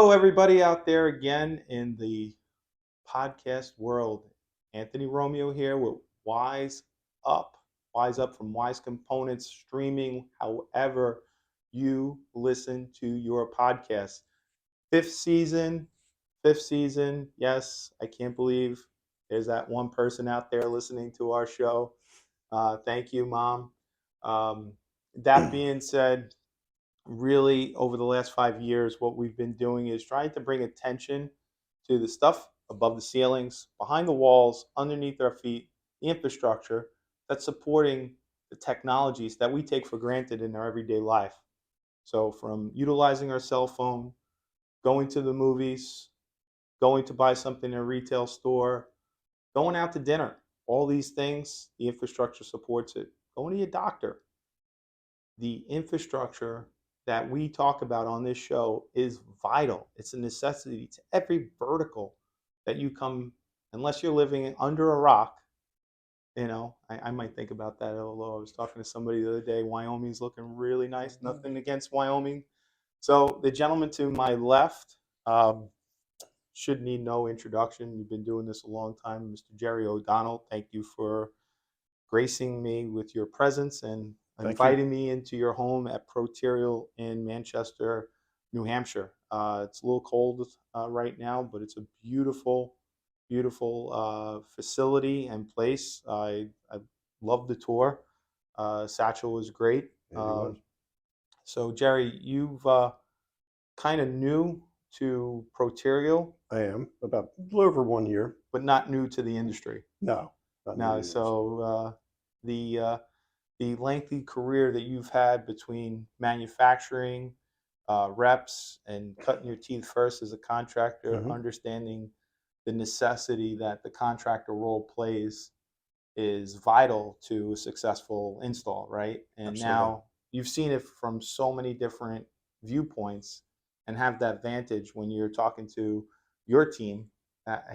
Hello, everybody out there again in the podcast world. Anthony Romeo here with Wise Up. Wise Up from Wise Components, streaming however you listen to your podcast. Fifth season, fifth season. Yes, I can't believe there's that one person out there listening to our show. Thank you, Mom. Um, that being said, really over the last 5 years, what we've been doing is trying to bring attention to the stuff above the ceilings, behind the walls, underneath our feet, the infrastructure that's supporting the technologies that we take for granted in our everyday life. So, from utilizing our cell phone, going to the movies, going to buy something in a retail store, going out to dinner, all these things, the infrastructure supports it. Going to your doctor, the infrastructure that we talk about on this show is vital. It's a necessity to every vertical that you come, unless you're living under a rock. I might think about that. Although I was talking to somebody the other day, Wyoming's looking really nice. Nothing against Wyoming. So the gentleman to my left um, should need no introduction. You've been doing this a long time, Mr. Jerry O'Donnell. Thank you for gracing me with your presence and Thank you. inviting me into your home at Proterial in Manchester, New Hampshire. It's a little cold right now, but it's a beautiful, beautiful facility and place. I love the tour. Satchel was great. Yeah, he was. So, Jerry, you've kind of new to Proterial, I am about a little over 1 year. but not new to the industry. No, not new No, to the industry. so the the lengthy career that you've had between manufacturing, reps, and cutting your teeth first as a contractor, Hmm. understanding the necessity that the contractor role plays is vital to a successful install, right? And Absolutely. now you've seen it from so many different viewpoints and have that vantage when you're talking to your team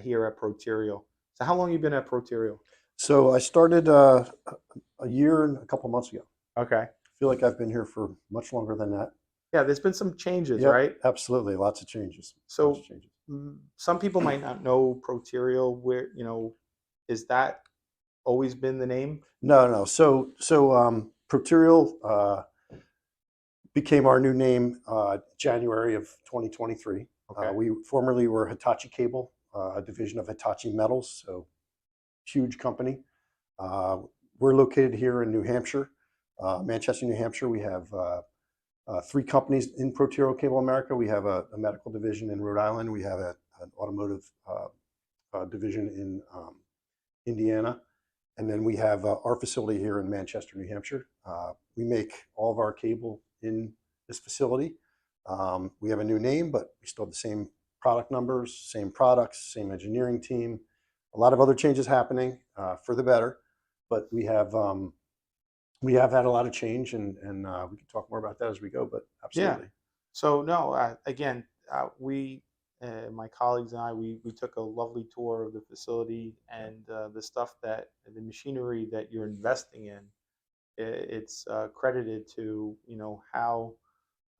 here at Proterial. So how long you been at Proterial? So I started a year and a couple months ago. Okay. I feel like I've been here for much longer than that. Yeah, there's been some changes, Yep, right? absolutely. Lots of changes. Lots of So changes. some people might not know Proterial. Where is that always been the name? No, no. So Proterial became our new name January of 2023. Okay. We formerly were Hitachi Cable, a division of Hitachi Metals. So huge company. Uh, we're located here in New Hampshire, Manchester, New Hampshire. We have three companies in Proterial Cable America. We have a medical division in Rhode Island. We have an automotive division in Indiana. And then we have our facility here in Manchester, New Hampshire. We make all of our cable in this facility. We have a new name, but we still have the same product numbers, same products, same engineering team. A lot of other changes happening for the better, but we have had a lot of change, and we can talk more about that as we go. But Yeah. absolutely. So no, again, we, my colleagues and I, we took a lovely tour of the facility and the stuff that the machinery that you're investing in. It's credited to how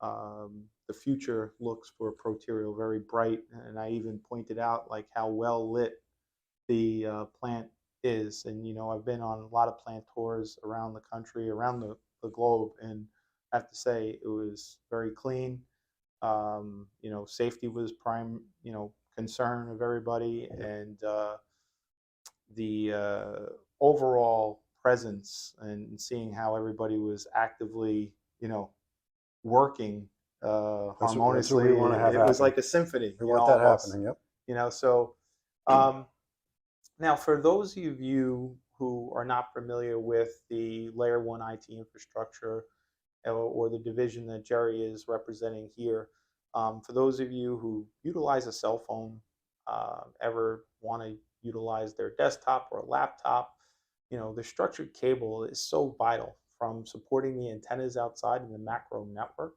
the future looks for Proterial, very bright, and I even pointed out like how well lit the plant is. And I've been on a lot of plant tours around the country, around the globe, and I have to say it was very clean. Safety was prime, concern of everybody, Yep. and the overall presence and seeing how everybody was actively, working That's what we harmoniously. want to have It was happen. like a symphony, We want that almost. happening. Yep. So um, now, for those of you who are not familiar with the Layer 1 IT infrastructure or the division that Jerry is representing here, for those of you who utilize a cell phone, ever want to utilize their desktop or laptop, the structured cable is so vital from supporting the antennas outside in the macro network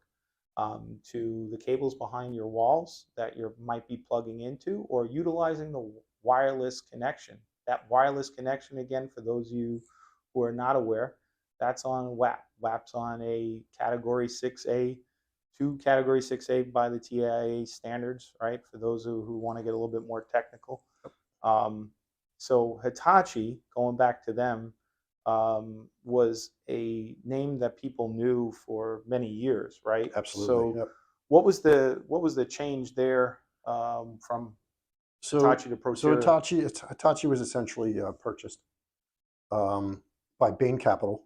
to the cables behind your walls that you might be plugging into or utilizing the wireless connection. That wireless connection, again, for those of you who are not aware, that's on WAP. WAP's on a category 6A two Category 6A by the TIA standards, right? For those who want to get a little bit more technical. Um, so Hitachi, going back to them, was a name that people knew for many years, right? Absolutely. So Yep. what was the change there from So Hitachi to so Proterial? Hitachi was essentially purchased by Bain Capital.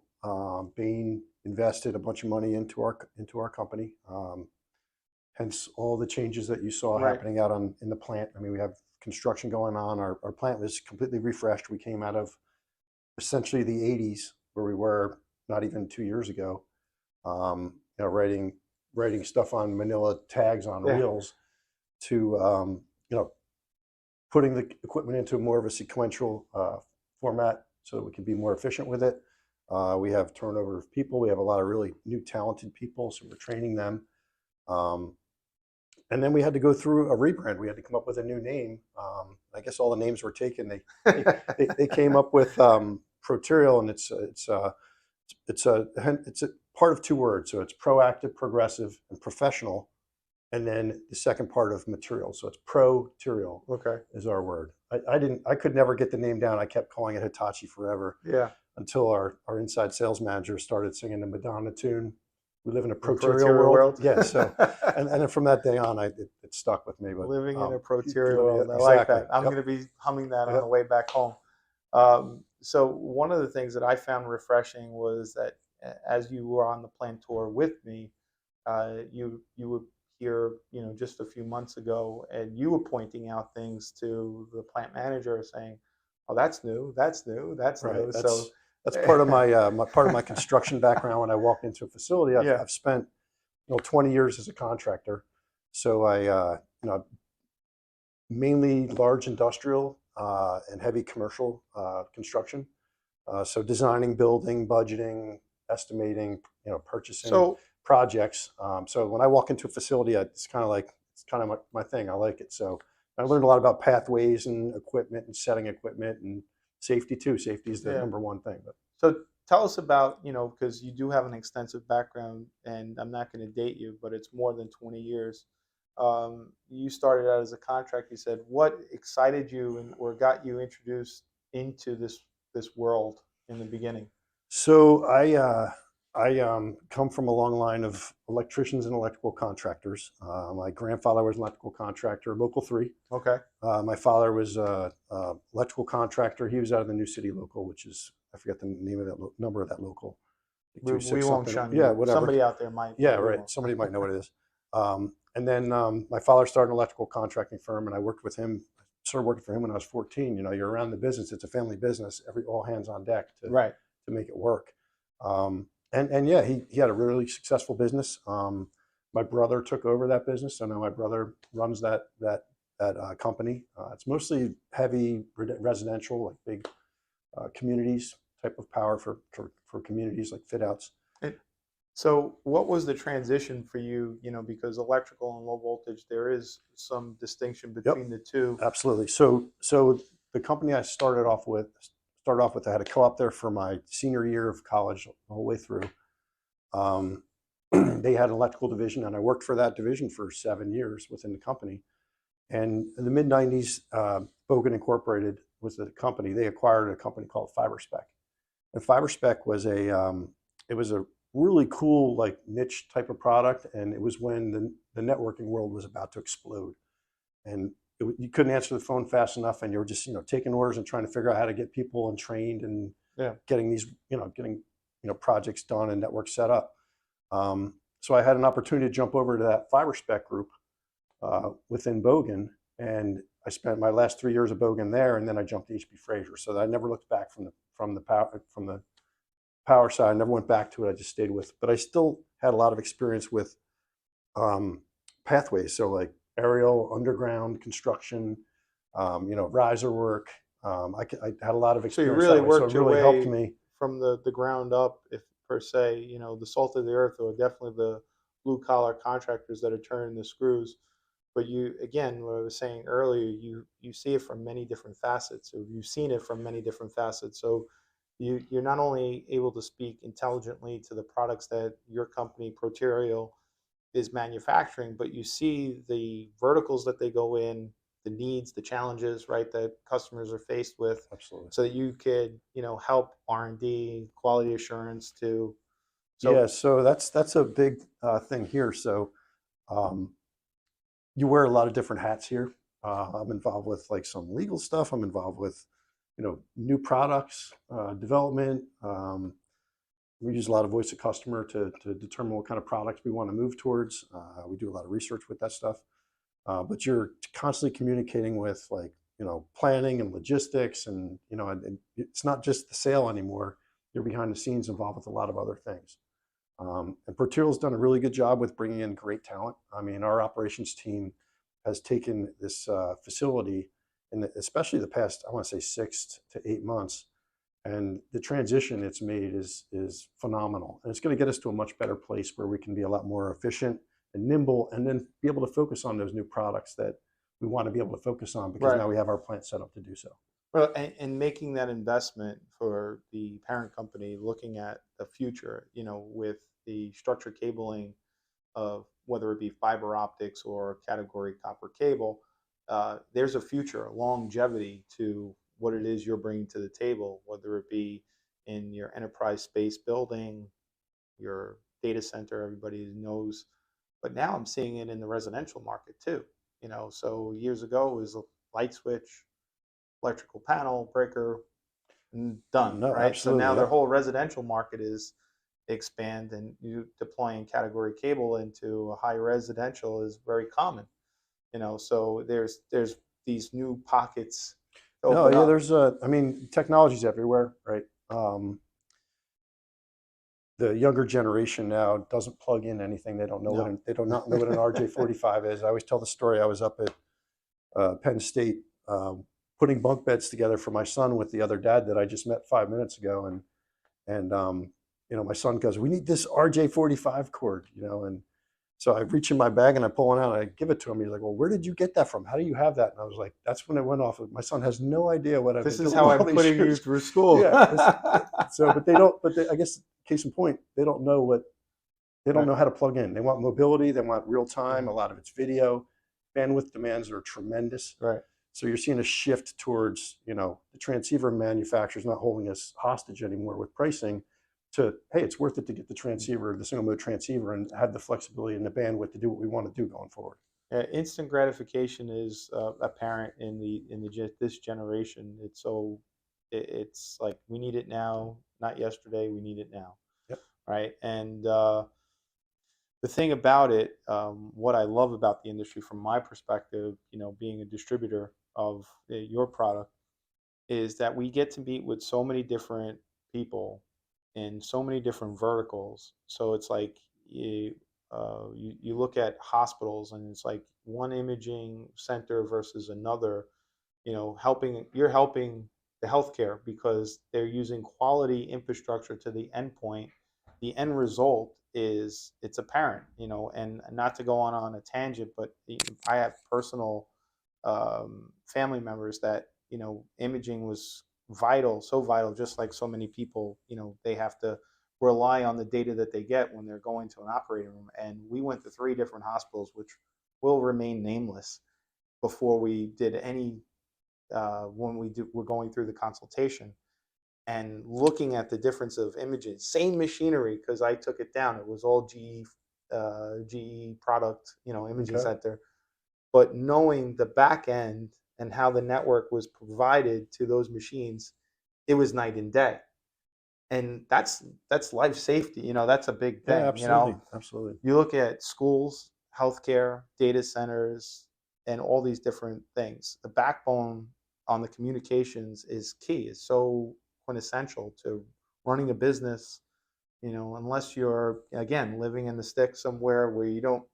Bain invested a bunch of money into our company. Hence all the changes that you saw Right. happening out in the plant. I mean, we have construction going on. Our plant was completely refreshed. We came out of essentially the 80s where we were not even 2 years ago. Writing stuff on manila tags on Yeah. reels to you know putting the equipment into more of a sequential format so that we can be more efficient with it. We have turnover of people. We have a lot of really new talented people, so we're training them. Um, and then we had to go through a rebrand. We had to come up with a new name. I guess all the names were taken. They came up with Proterial, and it's a part of two words. So it's proactive, progressive, and professional, and then the second part of material. So it's Proterial Okay. is our word. I could never get the name down. I kept calling it Hitachi forever Yeah. until our inside sales manager started singing the Madonna tune. We live in a The Proterial Proterial world. world. Yeah. So, and then from that day on, it stuck with me. But Living in a Proterial yeah, world. I like exactly. that. I'm Yep. going to be humming that on the Yep. way back home. So one of the things that I found refreshing was that as you were on the plant tour with me, you were here, just a few months ago, and you were pointing out things to the plant manager, saying, "Oh, that's new. That's new. That's Right. new." So, That's part of my construction background. When I walked into a facility, I've, yeah. I've spent 20 years as a contractor. So mainly large industrial and heavy commercial construction. So designing, building, budgeting, estimating, purchasing So projects. So when I walk into a facility, it's kind of my thing. I like it. So I learned a lot about pathways and equipment and setting equipment and safety too. Safety is the yeah. number one thing. But So tell us about, because you do have an extensive background, and I'm not going to date you, but it's more than 20 years. You started out as a contractor. You said, what excited you or got you introduced into this world in the beginning? So I come from a long line of electricians and electrical contractors. My grandfather was an electrical contractor, local three. Okay. My father was a electrical contractor. He was out of the New City local, which is, I forget the name of that number of that local, like We, two we six won't something. shun Yeah, you. whatever. Somebody out there might, Yeah, but we right. won't. Somebody might know what it is. And then my father started an electrical contracting firm, and I worked with him. Started working for him when I was 14. You're around the business. It's a family business. All hands on deck Right. to make it work. And yeah, he had a really successful business. My brother took over that business, so now my brother runs that company. It's mostly heavy residential, like big communities type of power for communities like fit outs. And so what was the transition for you, because electrical and low voltage, there is some distinction Yep, between the two. absolutely. So the company I started off with, I had a co-op there for my senior year of college, the whole way through. Um, they had an electrical division, and I worked for that division for 7 years within the company. And in the mid 90s, Bogan Incorporated was the company. They acquired a company called FiberSpec, and FiberSpec was a really cool like niche type of product, and it was when the networking world was about to explode, and you couldn't answer the phone fast enough, and you were just taking orders and trying to figure out how to get people and trained and Yeah. getting projects done and networks set up. So I had an opportunity to jump over to that FiberSpec group within Bogan, and I spent my last 3 years of Bogan there, and then I jumped to HB Fraser. So I never looked back from the power side. I never went back to it. I just stayed with, but I still had a lot of experience with um, pathways. So like aerial, underground construction, riser work. I had a lot of So you experience really that way. So it worked your really helped way me. from the ground up, if per se, the salt of the earth, or definitely the blue collar contractors that are turning the screws. But you, again, what I was saying earlier, you see it from many different facets, or you've seen it from many different facets. So you're not only able to speak intelligently to the products that your company, Proterial, is manufacturing, but you see the verticals that they go in, the needs, the challenges, right, that customers are faced with, Absolutely. so that you could, help R&D, quality assurance too. Yeah, So so that's a big thing here. So um, you wear a lot of different hats here. I'm involved with like some legal stuff. I'm involved with, new products development. We use a lot of voice of customer to determine what kind of products we want to move towards. We do a lot of research with that stuff. But you're constantly communicating with like, planning and logistics and it's not just the sale anymore. You're behind the scenes involved with a lot of other things. And Proterial's done a really good job with bringing in great talent. I mean, our operations team has taken this facility especially the past, I want to say 6 to 8 months, and the transition it's made is phenomenal. And it's going to get us to a much better place where we can be a lot more efficient and nimble, and then be able to focus on those new products that we want to be able to focus on because right. now we have our plant set up to do so. Well, and making that investment for the parent company, looking at the future, with the structured cabling of whether it be fiber optics or category copper cable, there's a future, longevity to what it is you're bringing to the table, whether it be in your enterprise space building, your data center, everybody knows. But now I'm seeing it in the residential market too. So years ago it was a light switch, electrical panel, breaker, done, No, right? So now absolutely. their Yep. whole residential market is expand, and you deploying category cable into a high residential is very common. So there's these new pockets to No, open yeah, up. I mean, technology's everywhere, right? The younger generation now doesn't plug in anything. They don't know No. they do not know what an RJ45 is. I always tell the story. I was up at Penn State putting bunk beds together for my son with the other dad that I just met 5 minutes ago, and my son goes, "We need this RJ45 cord," and so I reach in my bag and I pull it out and I give it to him. He's like, "Well, where did you get that from? How do you have that?" And I was like, "That's when it went off. My son has no idea what I've This been is doing how all I'm these putting you years." through school. Yeah. But they don't. But I guess case in point, they don't know they don't Right. know how to plug in. They want mobility. They want real time. A Mhm. lot of it's video. Bandwidth demands are tremendous. Right. So you're seeing a shift towards, the transceiver manufacturers not holding us hostage anymore with pricing to, hey, it's worth it to get the transceiver, the single mode transceiver, and have the flexibility and the bandwidth to do what we want to do going forward. Instant gratification is apparent this generation. It's like we need it now, not yesterday. We need it now, Yep. right? And the thing about it, what I love about the industry from my perspective, being a distributor of your product, is that we get to meet with so many different people in so many different verticals. So it's like you look at hospitals, and it's like one imaging center versus another. You're helping the healthcare because they're using quality infrastructure to the endpoint. The end result is it's apparent, and not to go on a tangent, but I have personal family members that imaging was vital, so vital, just like so many people. They have to rely on the data that they get when they're going to an operating room. And we went to three different hospitals, which will remain nameless, before we did any when we're going through the consultation and looking at the difference of images. Same machinery, because I took it down. It was all GE product, imaging Okay. center. But knowing the back end and how the network was provided to those machines, it was night and day. And that's life safety. That's a big Yeah, thing. absolutely. Absolutely. You look at schools, healthcare, data centers, and all these different things. The backbone on the communications is key. Is so quintessential to running a business. Unless you're again living in the sticks somewhere where you don't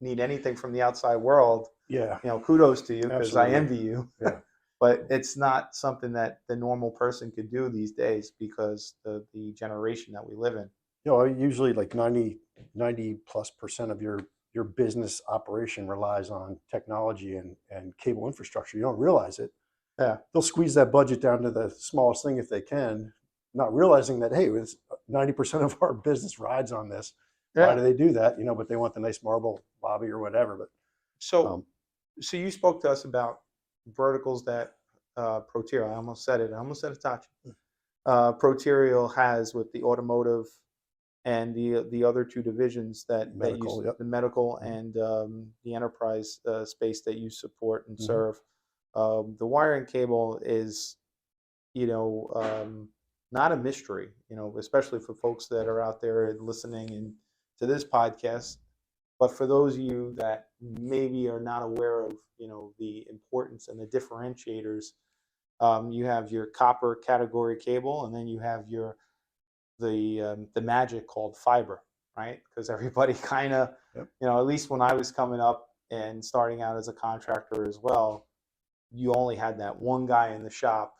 need anything from the outside world, Yeah, kudos to you because I absolutely. envy you. Yeah. But it's not something that the normal person could do these days because the generation that we live in. Usually like 90+% of your business operation relies on technology and cable infrastructure. You don't realize it. Yeah. They'll squeeze that budget down to the smallest thing if they can, not realizing that, hey, 90% of our business rides on this. why Yeah. do they do that? But they want the nice marble lobby or whatever. But So um, so you spoke to us about verticals that Proterial. I almost said it. I almost said Hitachi. Proterial has with the automotive and the other two divisions that use medical, yep. the medical Mhm. and the enterprise space that you support and Mhm. serve. The wiring cable is, not a mystery, especially for folks that are out there listening and to this podcast. But for those of you that maybe are not aware of, the importance and the differentiators, you have your copper category cable, and then you have the magic called fiber, right? Because everybody kind of, Yep. at least when I was coming up and starting out as a contractor as well, you only had that one guy in the shop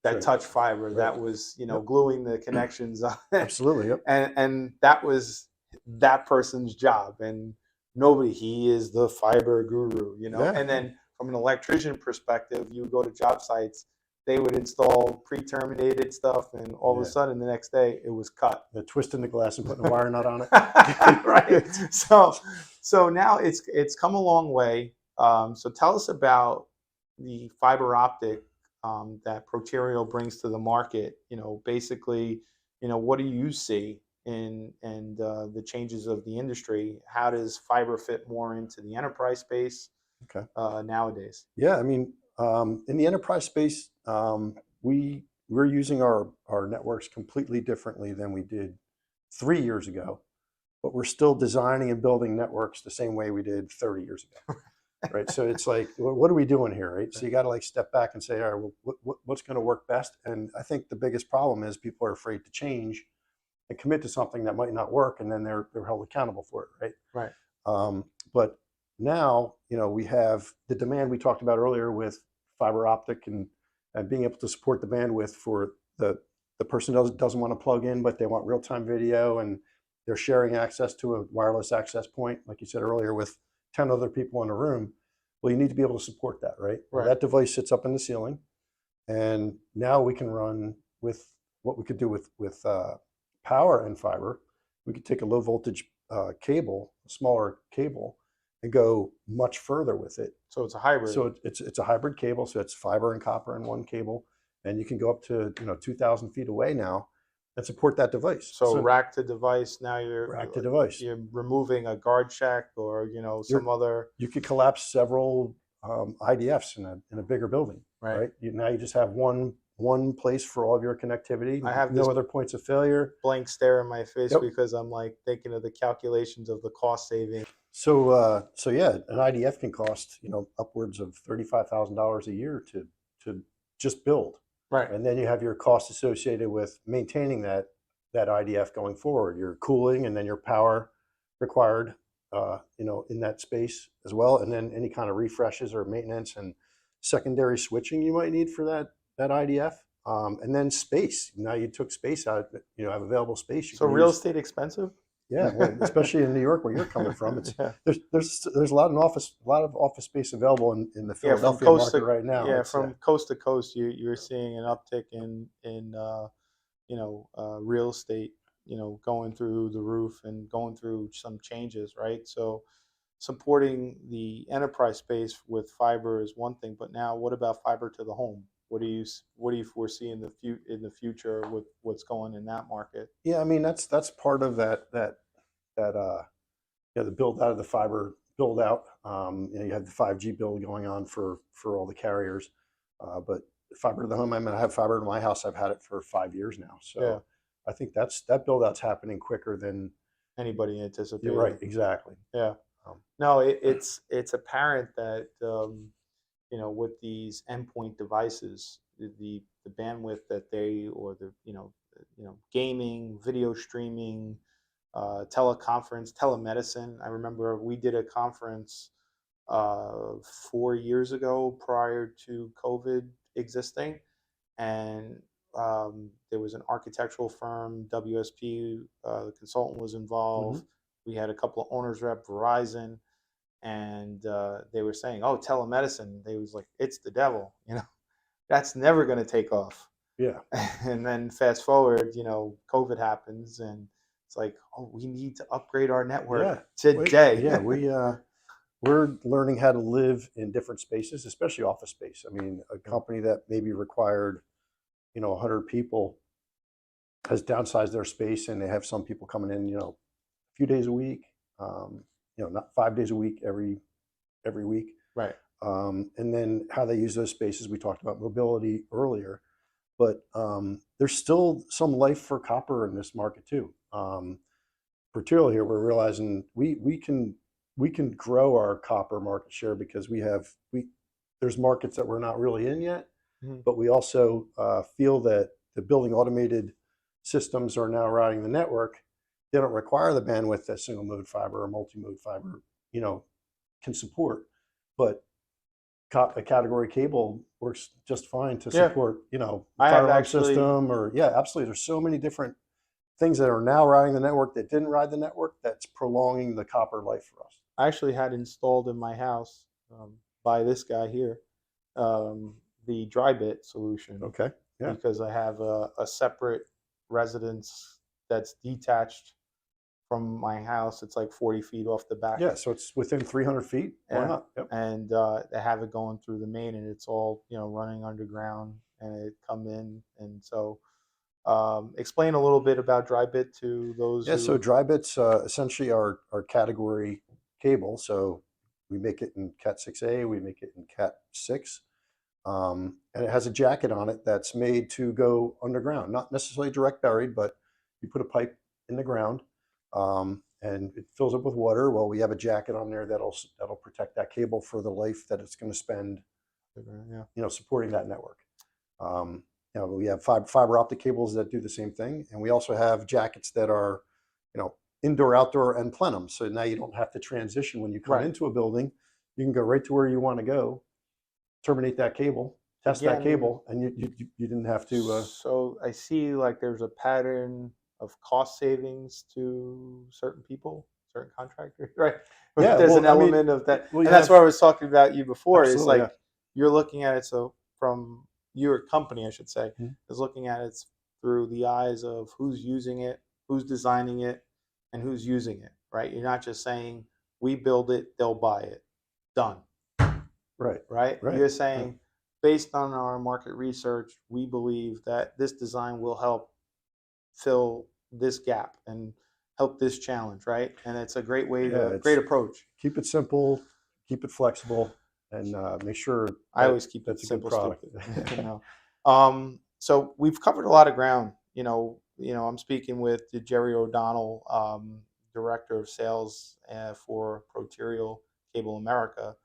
That's that right. touched fiber Right. that was, Yep. gluing the connections on it. Absolutely. Yep. And that was that person's job. And nobody, he is the fiber guru. Yeah. And then from an electrician perspective, you go to job sites, they would install pre-terminated stuff, and all of a Yeah. sudden the next day it was cut. They're twisting the glass and putting a wire nut on it. Right. So now it's come a long way. So tell us about the fiber optic that Proterial brings to the market. Basically, what do you see in and the changes of the industry? How does fiber fit more into the enterprise space Okay. nowadays? Yeah. I mean, in the enterprise space, we're using our networks completely differently than we did 3 years ago, but we're still designing and building networks the same way we did 30 years ago. Right. So it's like, what are we doing here? Right. So you got to like step back and say, all right, well, what's going to work best? And I think the biggest problem is people are afraid to change and commit to something that might not work, and then they're held accountable for it. Right. Right. But now, we have the demand we talked about earlier with fiber optic and being able to support the bandwidth for the person doesn't want to plug in, but they want real-time video, and they're sharing access to a wireless access point, like you said earlier, with 10 other people in a room. Well, you need to be able to support that, right? Well, Right. that device sits up in the ceiling, and now we can run with what we could do with power and fiber. We could take a low voltage cable, a smaller cable, and go much further with it. So it's a hybrid. So it's a hybrid cable. So it's fiber and copper in one cable, and you can go up to 2,000 feet away now and support that device. So So rack to device. Now rack to device. you're removing a guard shack or some other. You could collapse several IDFs in a bigger building, Right. right? Now you just have one place for all of your connectivity. I have no this other points of failure. blank stare in my face Yep. because I'm like thinking of the calculations of the cost saving. So yeah, an IDF can cost upwards of $35,000 a year to just build, Right. and then you have your costs associated with maintaining that IDF going forward, your cooling, and then your power required, in that space as well, and then any kind of refreshes or maintenance and secondary switching you might need for that IDF, and then space. Now you took space out, have available space you So can real use. estate expensive? Yeah, well, especially in New York where you're coming from, Yeah. there's a lot of office space available in the Yeah, from Philadelphia market right now. yeah, It's from coast to coast, you're seeing an uptick in real estate, going through the roof and going through some changes, right? So supporting the enterprise space with fiber is one thing, but now what about fiber to the home? What do you foresee in the future with what's going in that market? Yeah, I mean that's part of that the build out of the fiber build out. You have the 5G build going on for all the carriers, but fiber to the home. I mean, I have fiber to my house. I've had it for 5 years now, Yeah, so I think that build out's happening quicker than anybody you're right. anticipated. Exactly. Yeah. Um, No, it's apparent that with these endpoint devices, the bandwidth that they or the gaming, video streaming, teleconference, telemedicine. I remember we did a conference 4 years ago prior to COVID existing, and there was an architectural firm, WSP, the consultant was mhm. involved. We had a couple of owners rep, Verizon, and they were saying, "Oh, telemedicine." They was like, "It's the devil," That's never going to take off. Yeah. And then fast forward, COVID happens, and It's like, oh, we need to upgrade our network Yeah, today. yeah, we're learning how to live in different spaces, especially office space. I mean, a company that maybe required 100 people has downsized their space, and they have some people coming in a few days a week, not 5 days a week every week. Right. And then how they use those spaces. We talked about mobility earlier, but there's still some life for copper in this market too. Proterial here, we're realizing we can grow our copper market share because there's markets that we're not really in yet, Mhm. but we also feel that the building automated systems are now routing the network. They don't require the bandwidth that single mode fiber or multi mode fiber, can support, but a category cable works just fine to Yeah, support, I fire have alarm actually. system, or yeah, absolutely. There's so many different things that are now riding the network that didn't ride the network that's prolonging the copper life for us. I actually had installed in my house, by this guy here, um, the dry bit solution, Okay. Yeah. because I have a separate residence that's detached from my house. It's like 40 feet off the back. Yeah. So it's within 300 feet. Why Yeah. not? Yep. And they have it going through the main, and it's all, running underground, and it come in. And so, explain a little bit about dry bit to those Yeah. So who. dry bits essentially are category cable. So we make it in Cat 6A, we make it in Cat 6. And it has a jacket on it that's made to go underground, not necessarily direct buried, but you put a pipe in the ground, and it fills up with water. Well, we have a jacket on there that'll protect that cable for the life that it's going to spend, Yeah. supporting that network. We have fiber optic cables that do the same thing, and we also have jackets that are, indoor, outdoor, and plenum. So now you don't have to transition when you come Right. into a building. You can go right to where you want to go, terminate that cable, test that Again, cable, and you didn't have to. so I see like there's a pattern of cost savings to certain people, certain contractors, right? Yeah, There's an well, I mean, element of that, we and that's what have I was talking about you before. Is absolutely, yeah. like you're looking at it, so from your company, I should say, Mhm. is looking at it through the eyes of who's using it, who's designing it, and who's using it, right? You're not just saying we build it, they'll buy it, done, Right, right? right, You're right. saying, based on our market research, we believe that this design will help fill this gap and help this challenge, right? And it's a great way Yeah, to, great it's approach. keep it simple, keep it flexible, and make sure I that always keep it that's a good simple, product. stupid. So we've covered a lot of ground. I'm speaking with Jerry O'Donnell, director of sales for Proterial Cable America.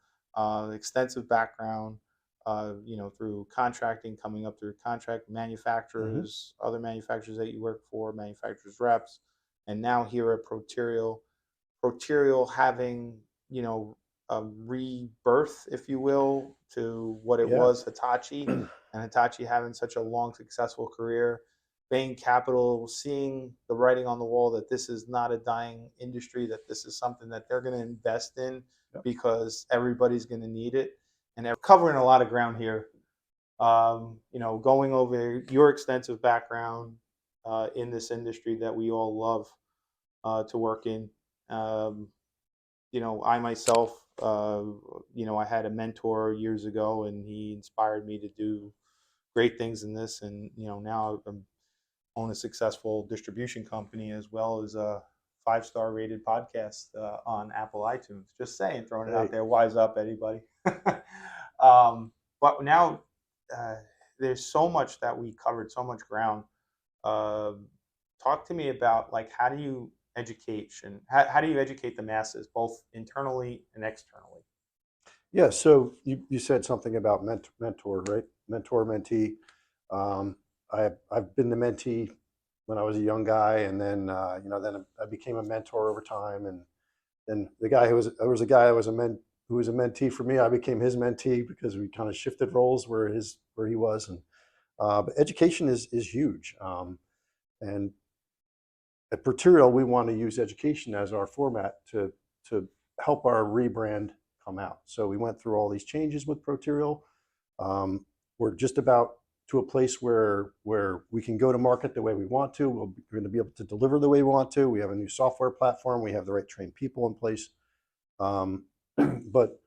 Extensive background, through contracting, coming up through contract Hmm. manufacturers, other manufacturers that you work for, manufacturers reps, and now here at Proterial having, a rebirth, if you will, to what it Yeah, was Hitachi, and Hitachi having such a long, successful career. Bain Capital seeing the writing on the wall that this is not a dying industry, that this is something that they're going to invest in yep. because everybody's going to need it. And they're covering a lot of ground here, going over your extensive background in this industry that we all love to work in. Um, I myself, I had a mentor years ago, and he inspired me to do great things in this. And now I'm own a successful distribution company, as well as a 5-star rated podcast on Apple iTunes. Just saying, throwing it out Hey, there. Wise up, anybody. um, but now uh, there's so much that we covered, so much ground. Um Talk to me about, like, how do you educate the masses, both internally and externally? yeah. So you said something about mentor, right? Mentor mentee. Um, I've been the mentee when I was a young guy, and then I became a mentor over time, and then the guy who was there was a guy who was a mentee for me. I became his mentee because we kind of shifted roles where he was, and but education is huge. And at Proterial, we want to use education as our format to help our rebrand come out. So we went through all these changes with Proterial. We're just about to a place where we can go to market the way we want to. We're going to be able to deliver the way we want to. We have a new software platform. We have the right trained people in place. But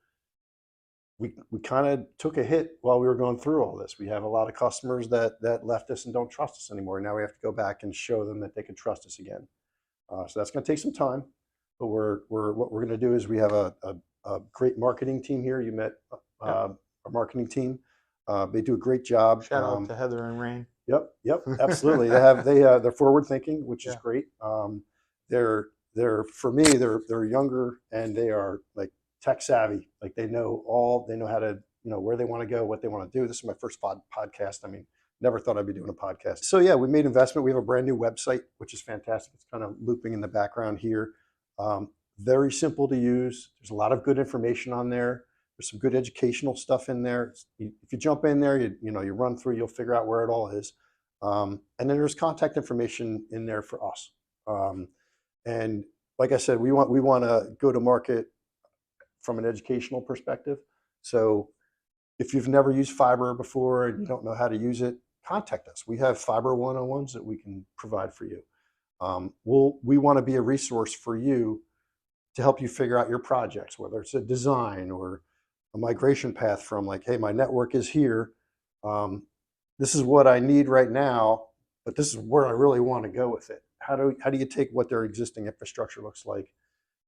we kind of took a hit while we were going through all this. We have a lot of customers that left us and don't trust us anymore. Now we have to go back and show them that they can trust us again. So that's going to take some time. But what we're going to do is we have a great marketing team here. You met our marketing team. They do a great job. Shout out to Heather and Rain. Yep, absolutely. They're forward thinking, which is great. They're for me, they're younger and they are like tech savvy. Like they know how to, where they want to go, what they want to do. This is my first podcast. I mean, never thought I'd be doing a podcast. So yeah, we made investment. We have a brand new website, which is fantastic. It's kind of looping in the background here. Very simple to use. There's a lot of good information on there. There's some good educational stuff in there. If you jump in there, you run through, you'll figure out where it all is. And then there's contact information in there for us. And like I said, we want to go to market from an educational perspective. So if you've never used fiber before and you don't know how to use it, contact us. We have fiber 101s that we can provide for you. We want to be a resource for you to help you figure out your projects, whether it's a design or a migration path from like, hey, my network is here. This is what I need right now, but this is where I really want to go with it. How do you take what their existing infrastructure looks like,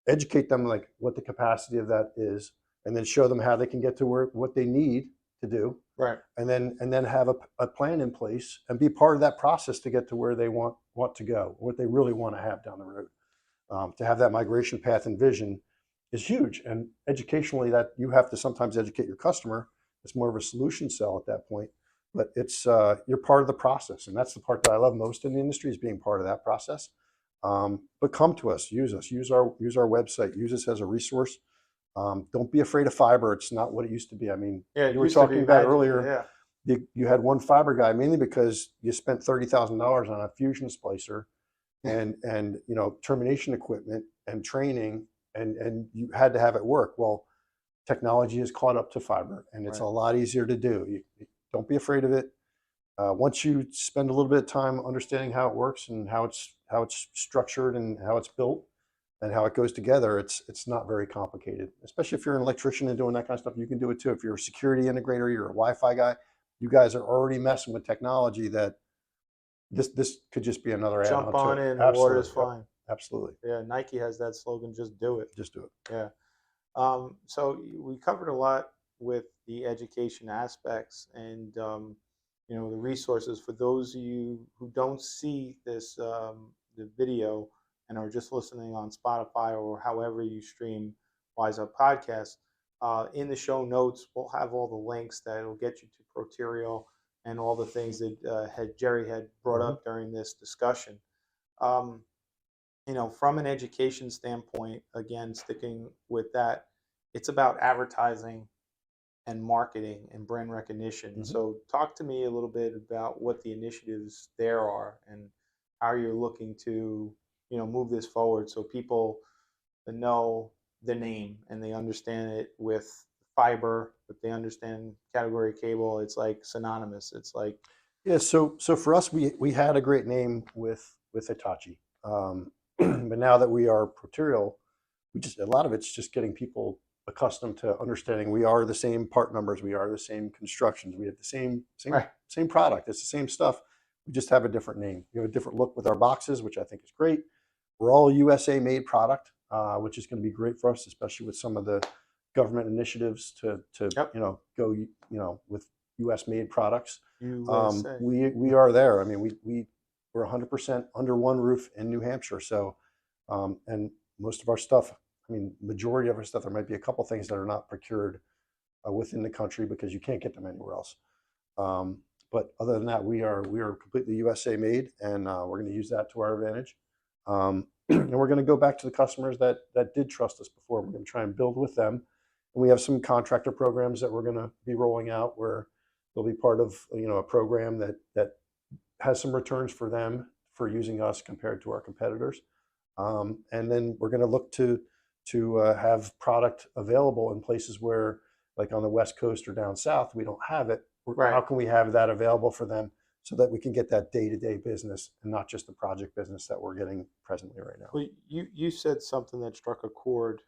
educate them like what the capacity of that is, and then show them how they can get to what they need to do. Right. And then have a plan in place and be part of that process to get to where they want to go, what they really want to have down the road. To have that migration path and vision is huge. And educationally, that you have to sometimes educate your customer. It's more of a solution sell at that point, but it's you're part of the process, and that's the part that I love most in the industry is being part of that process. But come to us, use our website, use us as a resource. Don't be afraid of fiber. It's not what it used to be. I mean, you were talking about earlier. You had one fiber guy mainly because you spent $30,000 on a fusion splicer and termination equipment and training, and you had to have it work. Well, technology has caught up to fiber, and it's a lot easier to do. You don't be afraid of it. Once you spend a little bit of time understanding how it works and how it's structured and how it's built and how it goes together, it's not very complicated. Especially if you're an electrician and doing that kind of stuff, you can do it too. If you're a security integrator, you're a Wi-Fi guy, you guys are already messing with technology that this could just be another add-on. Jump on in, the water's fine. Absolutely. Yeah, Nike has that slogan, just do it. Just do it. Yeah. So we covered a lot with the education aspects and the resources for those of you who don't see this the video and are just listening on Spotify or however you stream Wise Up Podcast. In the show notes, we'll have all the links that will get you to Proterial and all the things that Jerry had brought up during this discussion. From an education standpoint, again, sticking with that, it's about advertising and marketing and brand recognition. So talk to me a little bit about what the initiatives there are and how you're looking to, move this forward so people know the name and they understand it with fiber, but they understand category cable. It's like synonymous. It's like, yeah. So for us, we had a great name with Hitachi, but now that we are Proterial, a lot of it's just getting people accustomed to understanding we are the same part numbers, we are the same constructions, we have the same product, it's the same stuff. We just have a different name. We have a different look with our boxes, which I think is great. We're all USA made product, which is going to be great for us, especially with some of the government initiatives to go with US made products. We are there. I mean, we're 100% under one roof in New Hampshire. So and most of our stuff, I mean, majority of our stuff, there might be a couple things that are not procured within the country because you can't get them anywhere else. But other than that, we are completely USA made, and we're going to use that to our advantage. And we're going to go back to the customers that did trust us before. We're going to try and build with them. And we have some contractor programs that we're going to be rolling out where they'll be part of a program that has some returns for them for using us compared to our competitors. And then we're going to look to have product available in places where, like on the West Coast or down south, we don't have it. How Right. can we have that available for them so that we can get that day-to-day business and not just the project business that we're getting presently right now? Well, you said something that struck a chord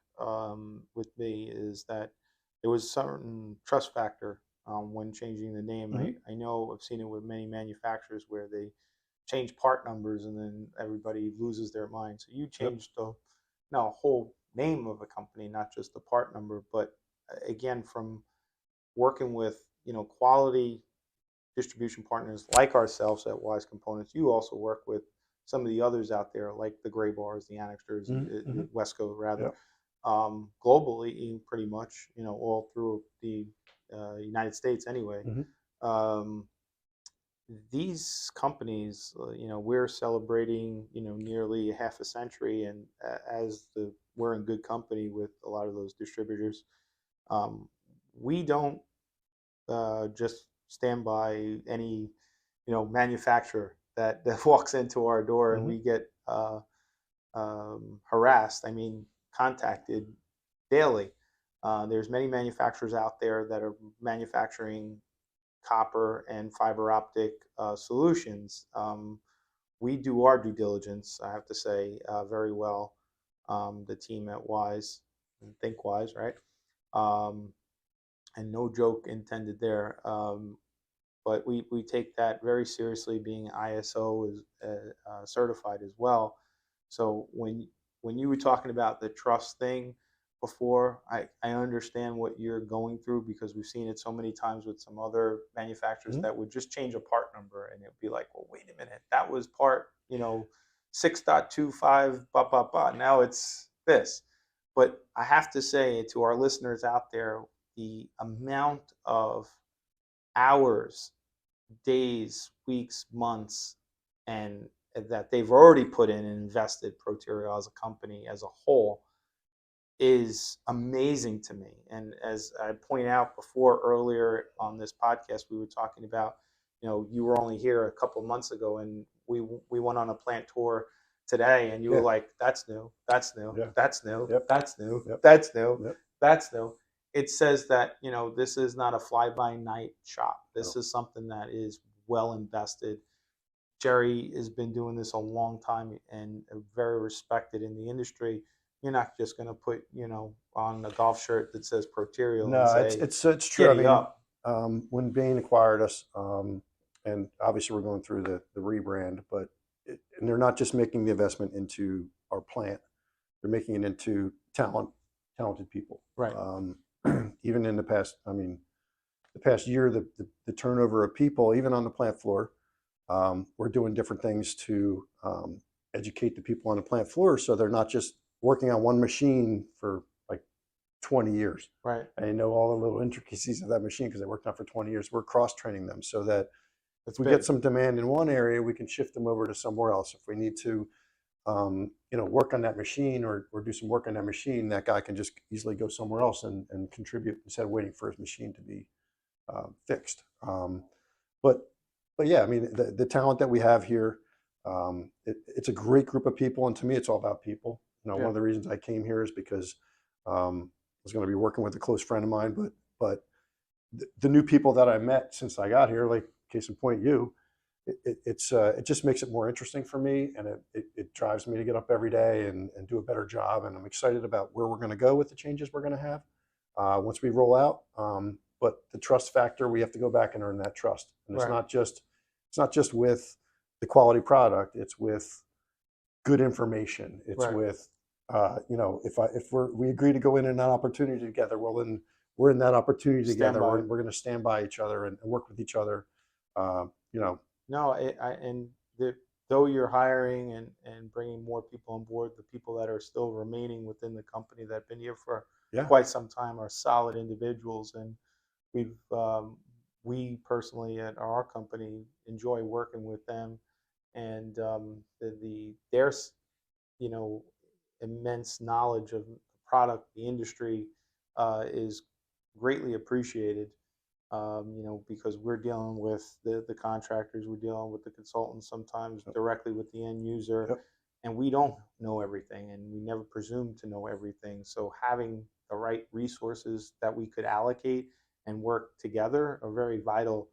with me is that there was certain trust factor when changing the name. Hmm. I know I've seen it with many manufacturers where they change part numbers and then everybody loses their mind. So you Yep. changed the now whole name of a company, not just the part number, but again from working with quality distribution partners like ourselves at Wise Components. You also work with some of the others out there, like the Gray Bars, the Annixters, Hmm. Hmm. Wesco rather, Yep. globally, pretty much, all through the United States anyway. Hmm. Um, these companies, we're celebrating, nearly half a century, and as we're in good company with a lot of those distributors. Um, we don't just stand by any manufacturer that walks into our door and Hmm. we get harassed. I mean, contacted daily. There's many manufacturers out there that are manufacturing copper and fiber optic solutions. We do our due diligence, I have to say, very well. The team at Wise and Think Wise, right? Um, and no joke intended there. But we take that very seriously, being ISO is certified as well. So when you were talking about the trust thing before, I understand what you're going through because we've seen it so many times with some other manufacturers Hmm. that would just change a part number and it'd be like, well, wait a minute, that was part 6.25 blah blah blah. Now it's this. But I have to say to our listeners out there, the amount of hours, days, weeks, months, and that they've already put in and invested Proterial as a company as a whole is amazing to me. And as I point out before earlier on this podcast, we were talking about, you were only here a couple months ago, and we went on a plant tour today, and you were Yeah. like, "That's new, that's new, Yeah. that's new, Yep. that's new, Yep. that's new, Yep. that's new." It says that this is not a fly by night shop. This No. is something that is well invested. Jerry has been doing this a long time and very respected in the industry. You're not just going to put, on a golf shirt that says Proterial and No, say, it's true. I giddy mean, up. when Bain acquired us, and obviously we're going through the rebrand, but and they're not just making the investment into our plant; they're making it into talented people. Right, Even in the past, I mean, the past year, the turnover of people, even on the plant floor, we're doing different things to educate the people on the plant floor, so they're not just working on one machine for like 20 years. right. And they know all the little intricacies of that machine because they worked on it for 20 years. We're cross training them so that That's if we get big. some demand in one area, we can shift them over to somewhere else. If we need to, work on that machine or do some work on that machine, that guy can just easily go somewhere else and contribute instead of waiting for his machine to be fixed. But but yeah, I mean the talent that we have here, it's a great group of people, and to me, it's all about people. One Yeah, of the reasons I came here is because I was going to be working with a close friend of mine, but the new people that I met since I got here, like case in point, you, it just makes it more interesting for me, and it drives me to get up every day and do a better job. And I'm excited about where we're going to go with the changes we're going to have once we roll out. But the trust factor, we have to go back and earn that trust, and right, it's not just with the quality product. It's with good information. It's right. with if we agree to go in that opportunity together, well then we're in that opportunity Stand together. by. We're going to stand by each other and work with each other. Uh, you know, No, and though you're hiring and bringing more people on board, the people that are still remaining within the company that have been here for yeah, quite some time are solid individuals, and we've we personally at our company enjoy working with them, and their you know immense knowledge of the product, the industry, is greatly appreciated. Because we're dealing with the contractors, we're dealing with the consultants, sometimes yep, directly with the end user, yep, and we don't know everything, and we never presume to know everything. So having the right resources that we could allocate and work together are very vital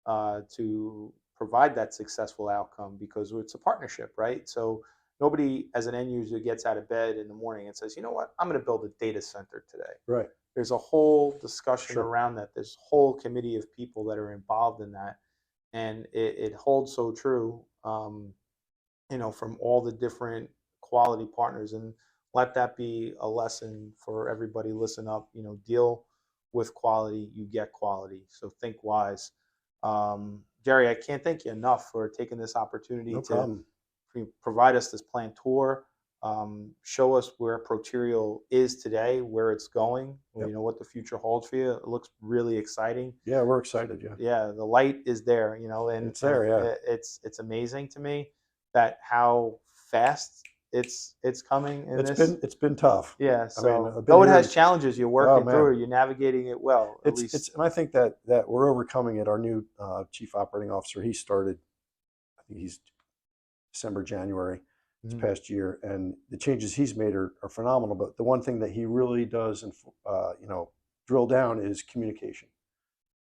to provide that successful outcome, because it's a partnership, right? So nobody as an end user gets out of bed in the morning and says, you know what, I'm going to build a data center today. Right. There's a whole discussion Sure. around that. There's a whole committee of people that are involved in that, and it holds so true. From all the different quality partners, and let that be a lesson for everybody. Listen up, deal with quality, you get quality. So think wise. Jerry, I can't thank you enough for taking this opportunity No to problem. provide us this plant tour, show us where Proterial is today, where it's going, Yep. what the future holds for you. It looks really exciting. Yeah, we're excited. Yeah. Yeah, the light is there, and It's there. Yeah. it's amazing to me that how fast it's coming in this. It's been tough. Yeah, I mean, so I've been though it here. has challenges, you're Oh working through man, it, you're navigating it well, at it's least. and I think that we're overcoming it. Our new chief operating officer, he started. I think he's December, January this Mhm. past year, and the changes he's made are phenomenal. But the one thing that he really does, and drill down is communication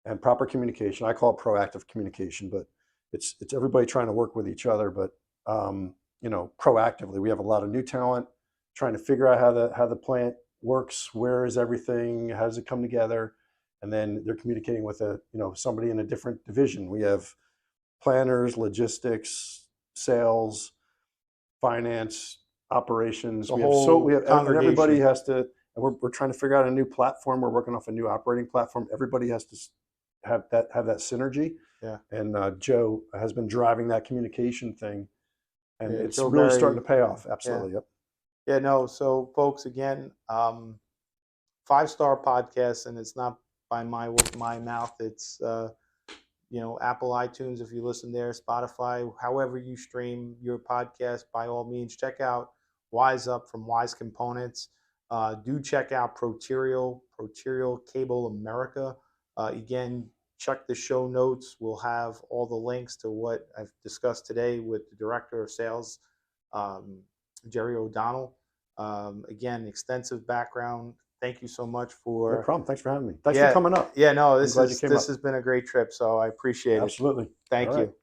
and proper communication. I call it proactive communication, but it's everybody trying to work with each other, but proactively. We have a lot of new talent trying to figure out how the plant works, where is everything, how does it come together, and then they're communicating with somebody in a different division. We have planners, logistics, sales, finance, operations. The We whole have, and everybody congregation. has to. And we're trying to figure out a new platform. We're working off a new operating platform. Everybody has to have that synergy. Yeah, And Joe has been driving that communication thing, and yeah, it's Joe really starting Berry. to pay Yeah, off. yeah, Absolutely. Yep. yeah. No, so folks, again, 5-star podcast, and it's not by my mouth. It's Apple iTunes, if you listen there, Spotify, however you stream your podcast, by all means, check out Wise Up from Wise Components. Do check out Proterial Cable America. Again, check the show notes. We'll have all the links to what I've discussed today with the Director of Sales, um, Jerry O'Donnell. Again, extensive background. Thank you so much No for. problem. Thanks for having me. Thanks for Yeah, coming up. yeah, no, I'm this glad you is came this up. has been a great trip, so I appreciate it. Absolutely. All Thank right. you.